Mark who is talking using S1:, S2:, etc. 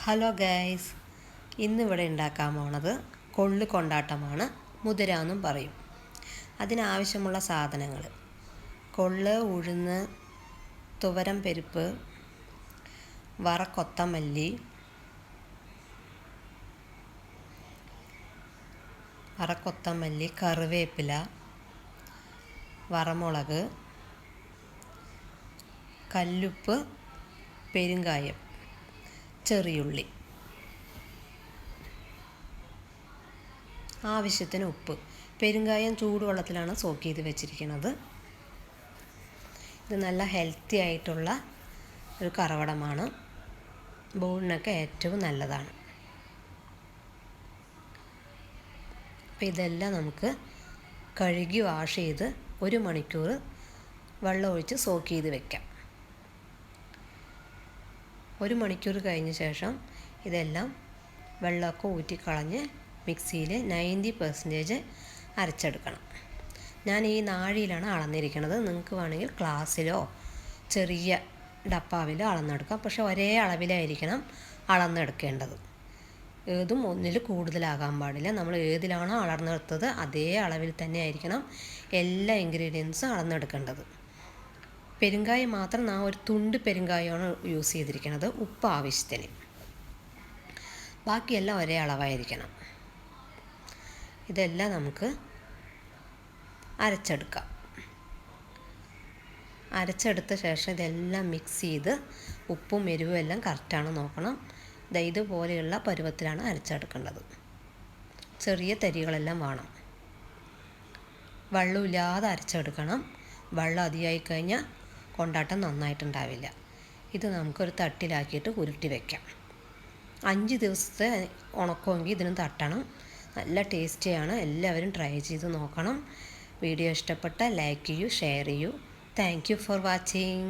S1: Hello guys, ഇന്നിവിടെ ഉണ്ടാക്കാൻ പോണത് കൊള്ളു കൊണ്ടാട്ടമാണ്. മുതിര എന്നും പറയും. അതിനാവശ്യമുള്ള സാധനങ്ങൾ: കൊള്ള്, ഉഴുന്ന്, തുവരം പരിപ്പ്, വറക്കൊത്തമല്ലി, കറിവേപ്പില, വറമുളക്, കല്ലുപ്പ്, പെരുങ്കായം, ചെറിയുള്ളി, ആവശ്യത്തിന് ഉപ്പ്. പെരുങ്കായം ചൂടുവെള്ളത്തിലാണ് സോക്ക് ചെയ്ത് വെച്ചിരിക്കുന്നത്. ഇത് നല്ല ഹെൽത്തി ആയിട്ടുള്ള ഒരു കറവടമാണ്. ബോണിനൊക്കെ ഏറ്റവും നല്ലതാണ്. അപ്പോൾ ഇതെല്ലാം നമുക്ക് കഴുകി വാഷ് ചെയ്ത് 1 മണിക്കൂർ വെള്ളം ഒഴിച്ച് സോക്ക് ചെയ്ത് വെക്കാം. 1 മണിക്കൂർ കഴിഞ്ഞ ശേഷം ഇതെല്ലാം വെള്ളമൊക്കെ ഊറ്റിക്കളഞ്ഞ് മിക്സിയിൽ 90% അരച്ചെടുക്കണം. ഞാൻ ഈ നാഴിയിലാണ് അളന്നിരിക്കുന്നത്. നിങ്ങൾക്ക് വേണമെങ്കിൽ ഗ്ലാസ്സിലോ ചെറിയ ഡപ്പാവിലോ അളന്നെടുക്കാം. പക്ഷേ ഒരേ അളവിലായിരിക്കണം അളന്നെടുക്കേണ്ടത്. ഏതും ഒന്നിൽ കൂടുതലാകാൻ പാടില്ല. നമ്മൾ ഏതിലാണോ അളന്നെടുത്തത് അതേ അളവിൽ തന്നെ ആയിരിക്കണം എല്ലാ ഇൻഗ്രീഡിയൻസും അളന്നെടുക്കേണ്ടത്. പെരുങ്കായം മാത്രം ഞാൻ ഒരു തുണ്ട് പെരുങ്കായമാണ് യൂസ് ചെയ്തിരിക്കുന്നത്. ഉപ്പ് ആവശ്യത്തിന്. ബാക്കിയെല്ലാം ഒരേ അളവായിരിക്കണം. ഇതെല്ലാം നമുക്ക് അരച്ചെടുക്കാം. അരച്ചെടുത്ത ശേഷം ഇതെല്ലാം മിക്സ് ചെയ്ത് ഉപ്പും എരിവും എല്ലാം കറക്റ്റാണ് നോക്കണം. ഇതുപോലെയുള്ള പരുവത്തിലാണ് അരച്ചെടുക്കേണ്ടത്. ചെറിയ തരികളെല്ലാം വേണം. വെള്ളമില്ലാതെ അരച്ചെടുക്കണം. വെള്ളം അധികമായി കഴിഞ്ഞാൽ കൊണ്ടാട്ടം നന്നായിട്ടുണ്ടാവില്ല. ഇത് നമുക്കൊരു തട്ടിലാക്കിയിട്ട് ഉരുട്ടി വയ്ക്കാം. 5 ദിവസത്തെ ഉണക്കമെങ്കിൽ ഇതിനും തട്ടണം. നല്ല ടേസ്റ്റിയാണ്. എല്ലാവരും ട്രൈ ചെയ്ത് നോക്കണം. വീഡിയോ ഇഷ്ടപ്പെട്ടാൽ ലൈക്ക് ചെയ്യൂ, ഷെയർ ചെയ്യൂ. Thank you for watching.